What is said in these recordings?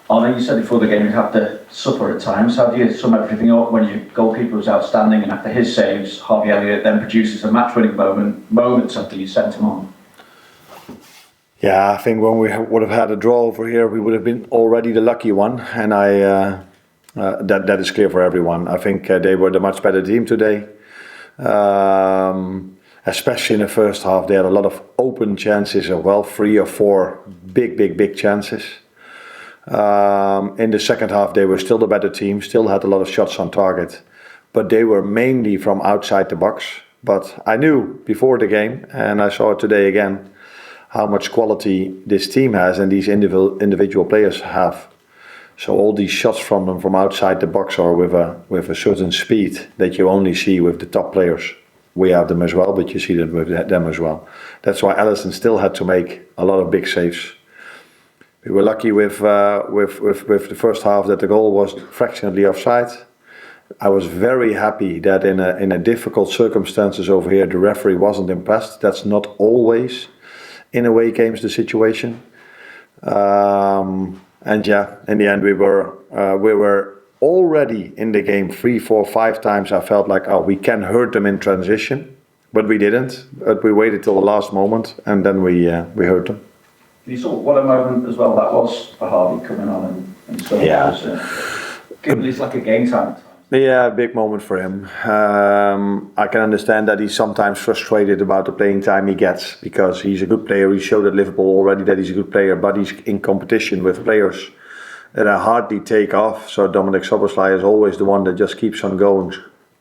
Arne, you said before the game you'd have to suffer at times. How do you sum everything up when your goalkeeper was outstanding and after his saves, Harvey Elliott then produces a match-winning moments after you sent him on? Yeah, I think when we would have had a draw over here, we would have been already the lucky one, and that is clear for everyone. I think they were the much better team today, especially in the first half. They had a lot of open chances, 3 or 4 big chances. In the second half, they were still the better team, still had a lot of shots on target, but they were mainly from outside the box. But I knew before the game, and I saw it today again, how much quality this team has and these individual players have. So all these shots from them from outside the box are with a certain speed that you only see with the top players. We have them as well, but you see them with them as well. That's why Alisson still had to make a lot of big saves. We were lucky with the first half that the goal was fractionally offside. I was very happy that in a difficult circumstances over here, the referee wasn't impressed. That's not always in away games the situation. And yeah, in the end we were already in the game 3, 4, 5 times. I felt like, we can hurt them in transition, but we didn't. But we waited till the last moment, and then we hurt them. You saw what a moment as well that was for Harvey coming on and so given it's like a game time. Yeah, a big moment for him. I can understand that he's sometimes frustrated about the playing time he gets, because he's a good player. He showed at Liverpool already that he's a good player, but he's in competition with players that I hardly take off. So Dominic Szoboszlai is always the one that just keeps on going,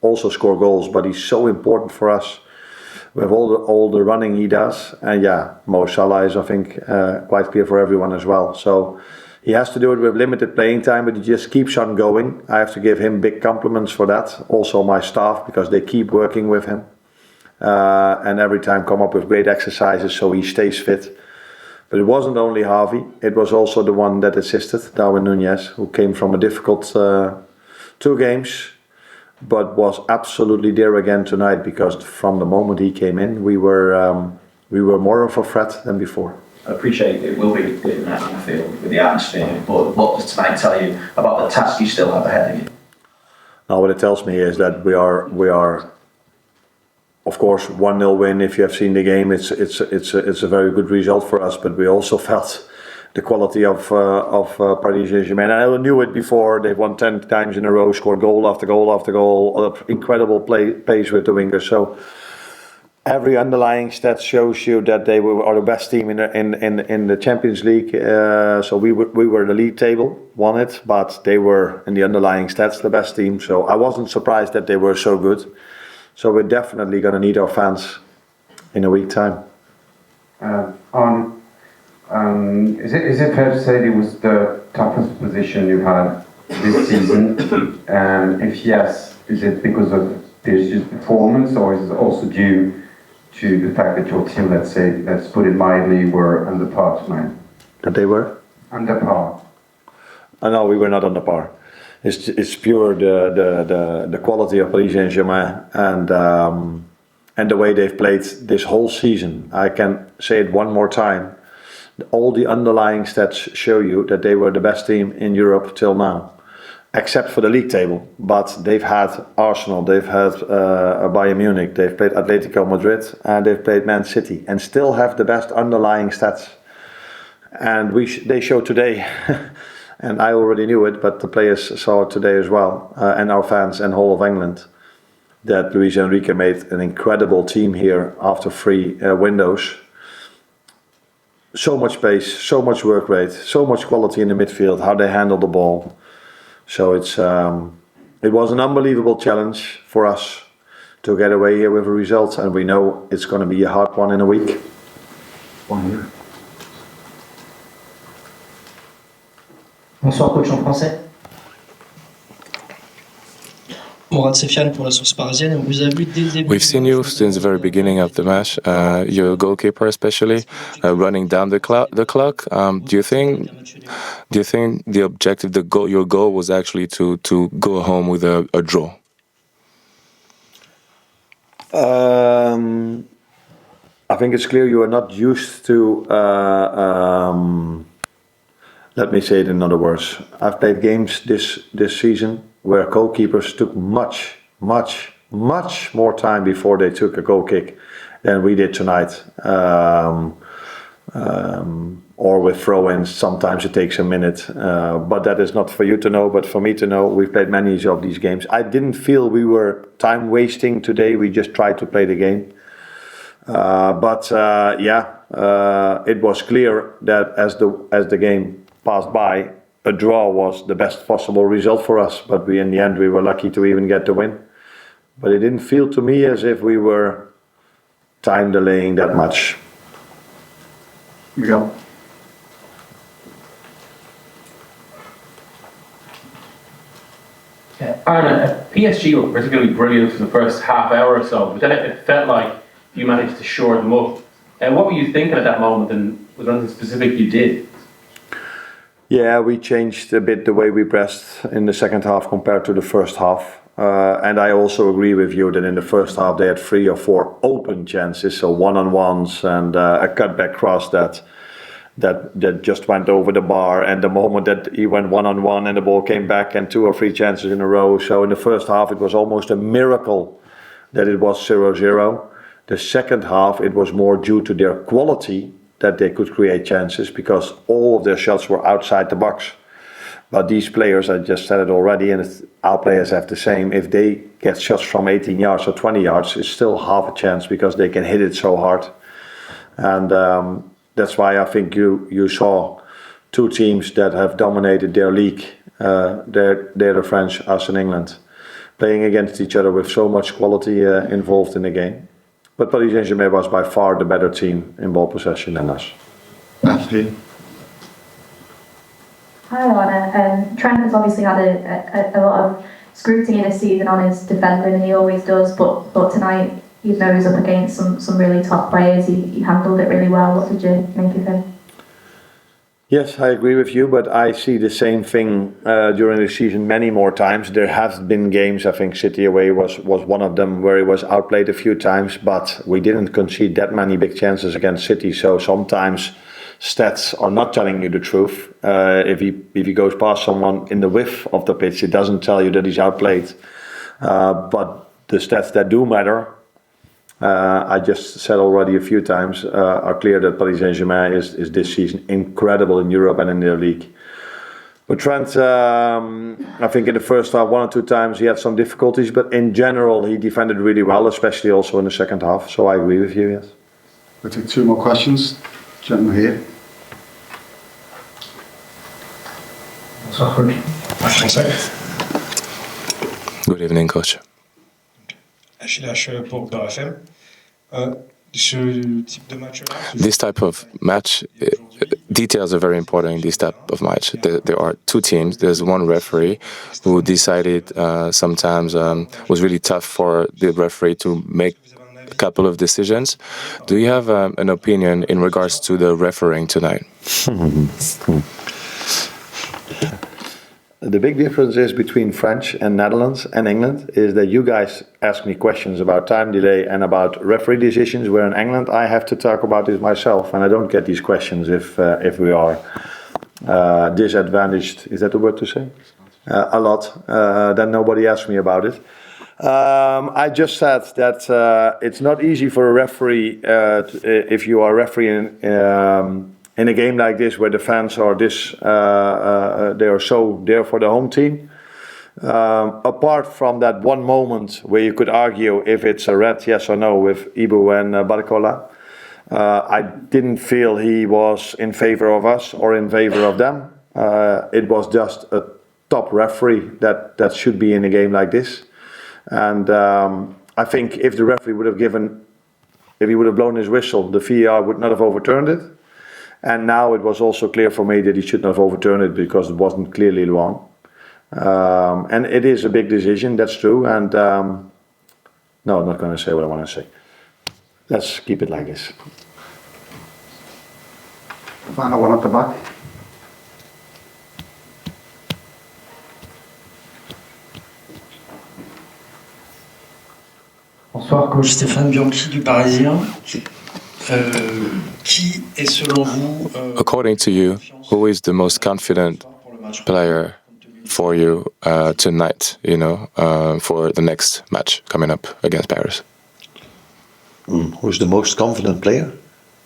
also score goals, but he's so important for us with all the running he does. And yeah, Mo Salah is, I think, quite clear for everyone as well. So he has to do it with limited playing time, but he just keeps on going. I have to give him big compliments for that. Also my staff, because they keep working with him. And every time come up with great exercises so he stays fit. But it wasn't only Harvey, it was also the one that assisted, Darwin Núñez, who came from a difficult 2 games, but was absolutely there again tonight, because from the moment he came in, we were more of a threat than before. I appreciate it will be in Anfield with the atmosphere, but what does tonight tell you about the task you still have ahead of you? Now, what it tells me is that we are of course 1-0 win. If you have seen the game, it's a very good result for us. But we also felt the quality of Paris Saint-Germain. I knew it before. They've won 10 times in a row, scored goal after goal after goal, incredible pace with the wingers. So every underlying stat shows you that they are the best team in the Champions League. So we were the league table, won it, but they were in the underlying stats the best team. So I wasn't surprised that they were so good. So we're definitely going to need our fans in a week's time. Is it fair to say it was the toughest position you had this season? If yes, is it because of PSG's performance, or is it also due to the fact that your team, let's put it mildly, were under par tonight? That they were? Under par. No, we were not under par. It's pure the quality of Paris Saint-Germain and the way they've played this whole season. I can say it one more time. All the underlying stats show you that they were the best team in Europe till now, except for the league table. But they've had Arsenal, they've had Bayern Munich, they've played Atletico Madrid, and they've played Man City, and still have the best underlying stats. And they showed today, and I already knew it, but the players saw it today as well, and our fans and whole of England, that Luis Enrique made an incredible team here after 3 windows. So much pace, so much work rate, so much quality in the midfield, how they handle the ball. So it was an unbelievable challenge for us to get away here with a result, and we know it's going to be a hard one in a week. 1 year. Bonsoir coach en français. We've seen you since the very beginning of the match, your goalkeeper especially, running down the clock. Do you think the objective, your goal was actually to go home with a draw? I think it's clear you are not used to let me say it in other words. I've played games this season where goalkeepers took much more time before they took a goal kick than we did tonight. Or with throw-ins, sometimes it takes a minute. But that is not for you to know, but for me to know. We've played many of these games. I didn't feel we were time wasting today. We just tried to play the game. It was clear that as the game passed by, a draw was the best possible result for us. But in the end, we were lucky to even get the win. But it didn't feel to me as if we were time delaying that much. Miguel. Arne, PSG were particularly brilliant for the first half hour or so, but then it felt like you managed to shore them up. What were you thinking at that moment, and was there anything specific you did? Yeah, we changed a bit the way we pressed in the second half compared to the first half. And I also agree with you that in the first half they had 3 or 4 open chances, so one-on-ones and a cutback cross that just went over the bar. And the moment that he went one-on-one and the ball came back and 2 or 3 chances in a row. So in the first half it was almost a miracle that it was 0-0. The second half it was more due to their quality that they could create chances because all of their shots were outside the box. But these players, I just said it already, and our players have the same. If they get shots from 18 yards or 20 yards, it's still half a chance because they can hit it so hard. And that's why I think you saw 2 teams that have dominated their league. They're the French, us and England, playing against each other with so much quality involved in the game. But Paris Saint-Germain was by far the better team in ball possession than us. Hi Arne, Trent has obviously had a lot of scrutiny this season on his defending, and he always does, but tonight even though he was up against some really top players, he handled it really well. What did you make of him? Yes, I agree with you, but I see the same thing during the season many more times. There have been games, I think City away was one of them, where he was outplayed a few times, but we didn't concede that many big chances against City, so sometimes stats are not telling you the truth. If he goes past someone in the width of the pitch, it doesn't tell you that he's outplayed. But the stats that do matter, I just said already a few times, are clear that Paris Saint-Germain is this season incredible in Europe and in their league. But Trent, I think in the first half 1 or 2 times he had some difficulties, but in general he defended really well, especially also in the second half. So I agree with you, yes. We'll take 2 more questions. Gentleman here. Good evening, coach. This type of match, details are very important in this type of match. There are 2 teams. There's one referee who decided sometimes was really tough for the referee to make a couple of decisions. Do you have an opinion in regards to the refereeing tonight? The big difference is between French and Netherlands and England is that you guys ask me questions about time delay and about referee decisions, where in England I have to talk about this myself, and I don't get these questions if we are disadvantaged. Is that the word to say? A lot. Then nobody asks me about it. I just said that it's not easy for a referee if you are refereeing in a game like this where the fans are they are so there for the home team. Apart from that one moment where you could argue if it's a red, yes or no, with Ibu and Barcola, I didn't feel he was in favor of us or in favor of them. It was just a top referee that should be in a game like this. And I think if the referee would have blown his whistle, the VAR would not have overturned it. And now it was also clear for me that he should not have overturned it because it wasn't clearly wrong. And it is a big decision, that's true. And no, I'm not going to say what I want to say. Let's keep it like this. Final one at the back. Bonsoir, coach Stéphane Bianchi du Parisien. Qui est selon vous According to you, who is the most confident player for you tonight, for the next match coming up against Paris? Who's the most confident player?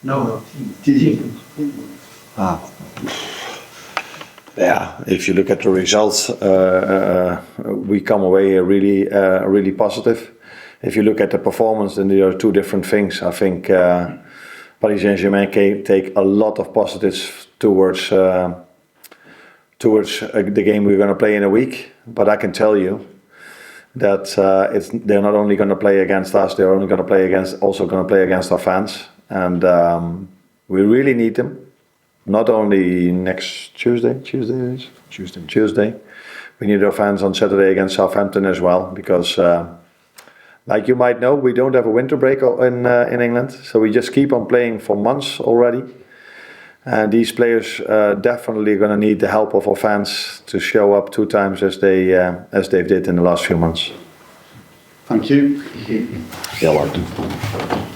No, team. Yeah, if you look at the results, we come away really positive. If you look at the performance, then there are two different things. I think Paris Saint-Germain take a lot of positives towards the game we're going to play in a week. But I can tell you that they're not only going to play against us, they're only going to play against our fans, and we really need them. Not only next Tuesday. We need our fans on Saturday against Southampton as well, because like you might know, we don't have a winter break in England, so we just keep on playing for months already. And these players definitely going to need the help of our fans to show up 2 times as they did in the last few months. Thank you. Heel hard.